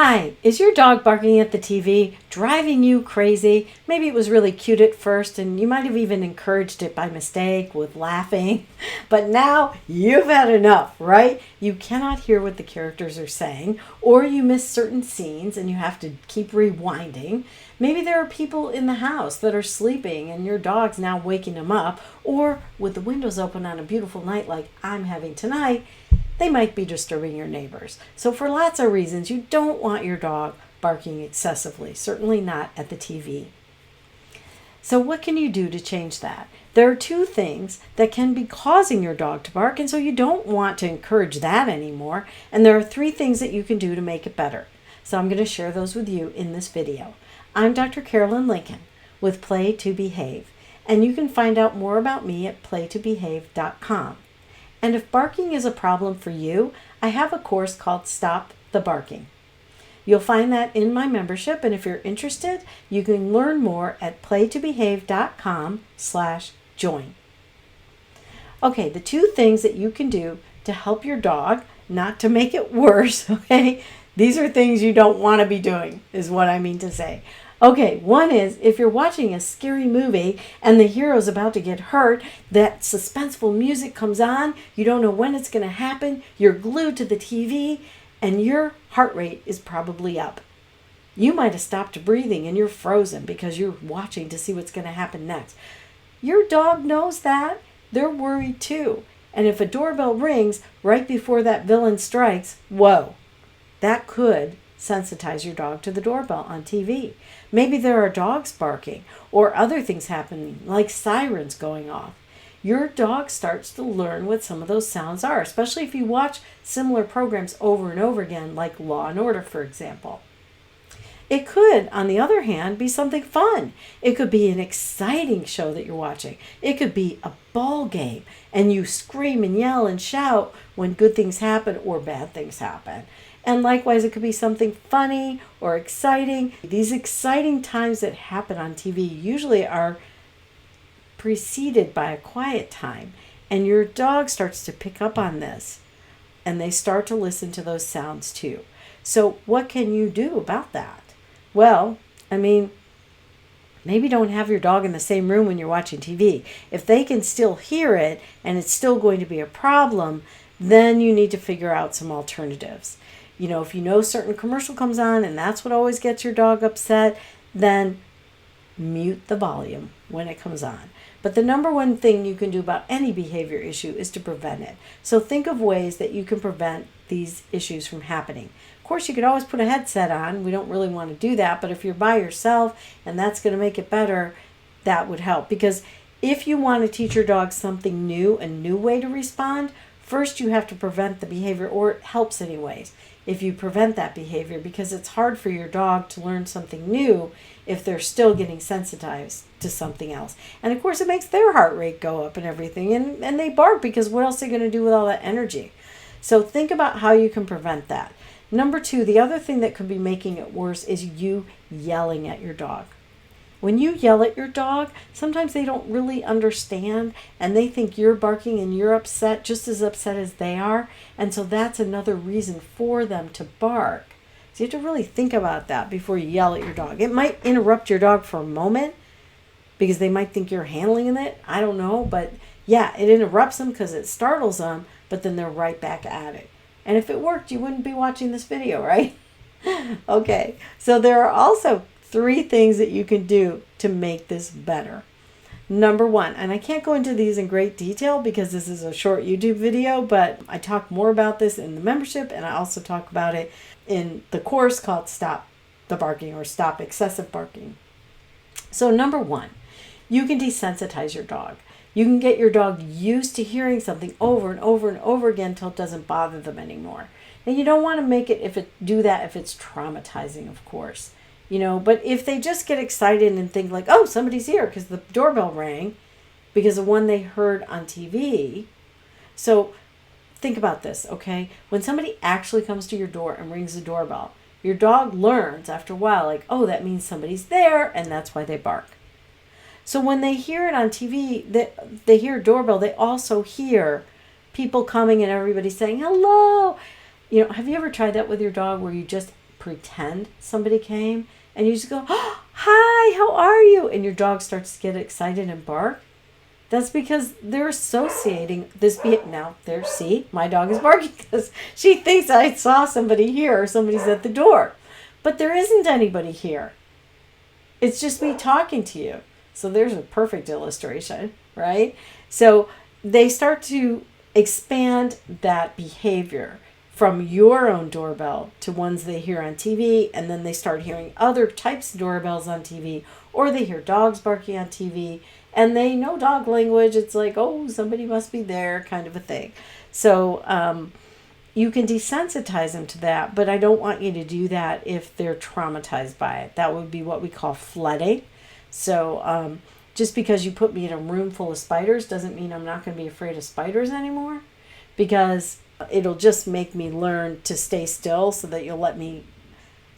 Hi, is your dog barking at the TV, driving you crazy? Maybe it was really cute at first and you might have even encouraged it by mistake with laughing, but now you've had enough, right? You cannot hear what the characters are saying, or you miss certain scenes and you have to keep rewinding. Maybe there are people in the house that are sleeping and your dog's now waking them up, or with the windows open on a beautiful night like I'm having tonight, they might be disturbing your neighbors. So for lots of reasons, you don't want your dog barking excessively, certainly not at the TV. So what can you do to change that? There are two things that can be causing your dog to bark, and so you don't want to encourage that anymore. And there are three things that you can do to make it better. So I'm going to share those with you in this video. I'm Dr. Carolyn Lincoln with Play to Behave, and you can find out more about me at playtobehave.com. And if barking is a problem for you, I have a course called Stop the Barking. You'll find that in my membership, and if you're interested, you can learn more at playtobehave.com/join. Okay, the two things that you can do to help your dog, not to make it worse, okay? These are things you don't want to be doing, is what I mean to say. Okay, one is if you're watching a scary movie and the hero's about to get hurt, that suspenseful music comes on, you don't know when it's going to happen, you're glued to the TV, and your heart rate is probably up. You might have stopped breathing and you're frozen because you're watching to see what's going to happen next. Your dog knows that. They're worried too. And if a doorbell rings right before that villain strikes, whoa, that could sensitize your dog to the doorbell on TV. Maybe there are dogs barking or other things happening like sirens going off. Your dog starts to learn what some of those sounds are, especially if you watch similar programs over and over again, like Law and Order, for example. It could, on the other hand, be something fun. It could be an exciting show that you're watching. It could be a ball game and you scream and yell and shout when good things happen or bad things happen. And likewise, it could be something funny or exciting. These exciting times that happen on TV usually are preceded by a quiet time. And your dog starts to pick up on this. And they start to listen to those sounds too. So what can you do about that? Well, maybe don't have your dog in the same room when you're watching TV. If they can still hear it and it's still going to be a problem, then you need to figure out some alternatives. You know, if you know certain commercial comes on and that's what always gets your dog upset, then mute the volume when it comes on. But the number one thing you can do about any behavior issue is to prevent it. So think of ways that you can prevent these issues from happening. Of course, you could always put a headset on. We don't really want to do that. But if you're by yourself and that's going to make it better, that would help. Because if you want to teach your dog something new, a new way to respond, first you have to prevent the behavior, or it helps anyways if you prevent that behavior, because it's hard for your dog to learn something new if they're still getting sensitized to something else. And of course, it makes their heart rate go up and everything, and they bark because what else are they going to do with all that energy? So think about how you can prevent that. Number two, the other thing that could be making it worse is you yelling at your dog. When you yell at your dog, sometimes they don't really understand and they think you're barking and you're upset, just as upset as they are. And so that's another reason for them to bark. So you have to really think about that before you yell at your dog. It might interrupt your dog for a moment because they might think you're handling it. I don't know. But yeah, it interrupts them because it startles them, but then they're right back at it. And if it worked, you wouldn't be watching this video, right? Okay, so there are also three things that you can do to make this better. Number one, and I can't go into these in great detail because this is a short YouTube video, but I talk more about this in the membership, and I also talk about it in the course called Stop the Barking, or Stop Excessive Barking. So number one, you can desensitize your dog. You can get your dog used to hearing something over and over and over again until it doesn't bother them anymore. And you don't want to make it if it's traumatizing, of course. You know, but if they just get excited and think like, oh, somebody's here because the doorbell rang because of one they heard on TV. So think about this, okay? When somebody actually comes to your door and rings the doorbell, your dog learns after a while, like, oh, that means somebody's there, and that's why they bark. So when they hear it on TV, they hear a doorbell, they also hear people coming and everybody saying, hello. You know, have you ever tried that with your dog where you just pretend somebody came, and you just go, oh, hi, how are you? And your dog starts to get excited and bark. That's because they're associating this now there, see, my dog is barking because she thinks I saw somebody here or somebody's at the door. But there isn't anybody here. It's just me talking to you. So there's a perfect illustration, right? So they start to expand that behavior from your own doorbell to ones they hear on TV, and then they start hearing other types of doorbells on TV, or they hear dogs barking on TV, and they know dog language. It's like, oh, somebody must be there, kind of a thing. So you can desensitize them to that, but I don't want you to do that if they're traumatized by it. That would be what we call flooding. So just because you put me in a room full of spiders doesn't mean I'm not going to be afraid of spiders anymore, because it'll just make me learn to stay still so that you'll let me,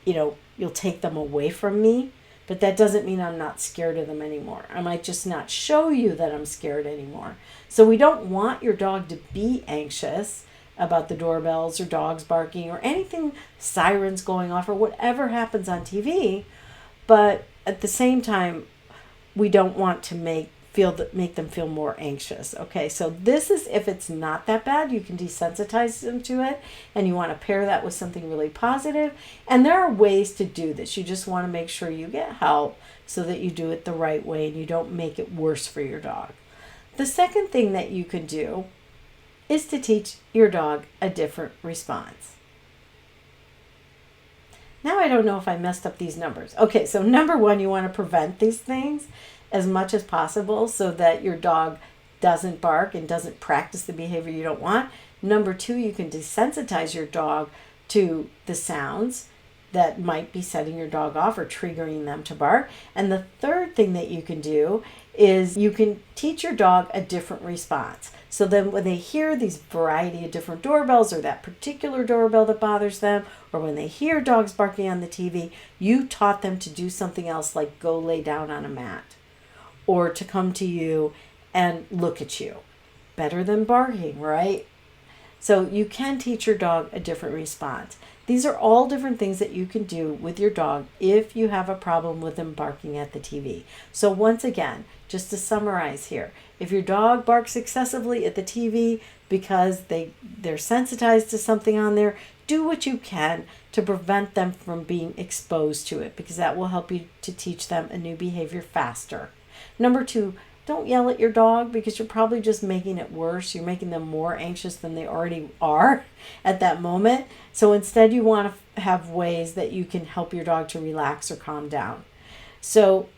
you'll take them away from me. But that doesn't mean I'm not scared of them anymore. I might just not show you that I'm scared anymore. So we don't want your dog to be anxious about the doorbells or dogs barking or anything, sirens going off or whatever happens on TV. But at the same time, we don't want to make them feel more anxious. Okay, so this is if it's not that bad, you can desensitize them to it, and you want to pair that with something really positive. And there are ways to do this. You just want to make sure you get help so that you do it the right way and you don't make it worse for your dog. The second thing that you can do is to teach your dog a different response. Now I don't know if I messed up these numbers. Okay, so number one, you want to prevent these things as much as possible so that your dog doesn't bark and doesn't practice the behavior you don't want. Number two, you can desensitize your dog to the sounds that might be setting your dog off or triggering them to bark. And the third thing that you can do is you can teach your dog a different response. So then when they hear these variety of different doorbells or that particular doorbell that bothers them, or when they hear dogs barking on the TV, you taught them to do something else, like go lay down on a mat or to come to you and look at you. Better than barking, right? So you can teach your dog a different response. These are all different things that you can do with your dog if you have a problem with them barking at the TV. So once again, just to summarize here, if your dog barks excessively at the TV because they're sensitized to something on there, do what you can to prevent them from being exposed to it, because that will help you to teach them a new behavior faster. Number two, don't yell at your dog, because you're probably just making it worse. You're making them more anxious than they already are at that moment. So instead, you want to have ways that you can help your dog to relax or calm down. So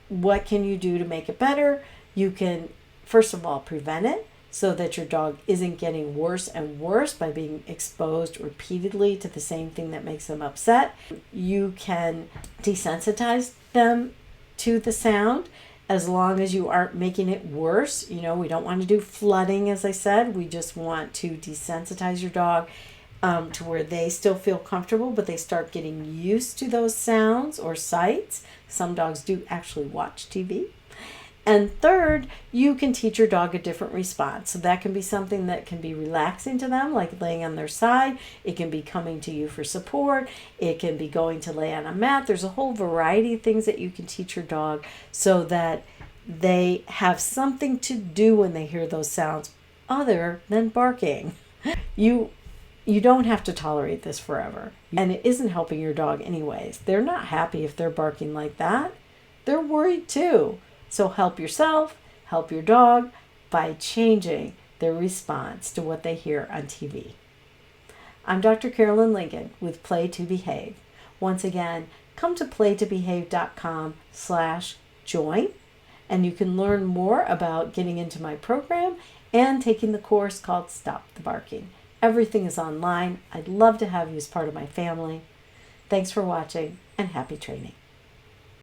what can you do to make it better? You can, first of all, prevent it so that your dog isn't getting worse and worse by being exposed repeatedly to the same thing that makes them upset. You can desensitize them to the sound, as long as you aren't making it worse. We don't want to do flooding, as I said. We just want to desensitize your dog to where they still feel comfortable, but they start getting used to those sounds or sights. Some dogs do actually watch TV. And third, you can teach your dog a different response. So that can be something that can be relaxing to them, like laying on their side. It can be coming to you for support. It can be going to lay on a mat. There's a whole variety of things that you can teach your dog so that they have something to do when they hear those sounds other than barking. You don't have to tolerate this forever. And it isn't helping your dog anyways. They're not happy if they're barking like that. They're worried too. So help yourself, help your dog by changing their response to what they hear on TV. I'm Dr. Carolyn Lincoln with Play to Behave. Once again, come to playtobehave.com/join, and you can learn more about getting into my program and taking the course called Stop the Barking. Everything is online. I'd love to have you as part of my family. Thanks for watching, and happy training.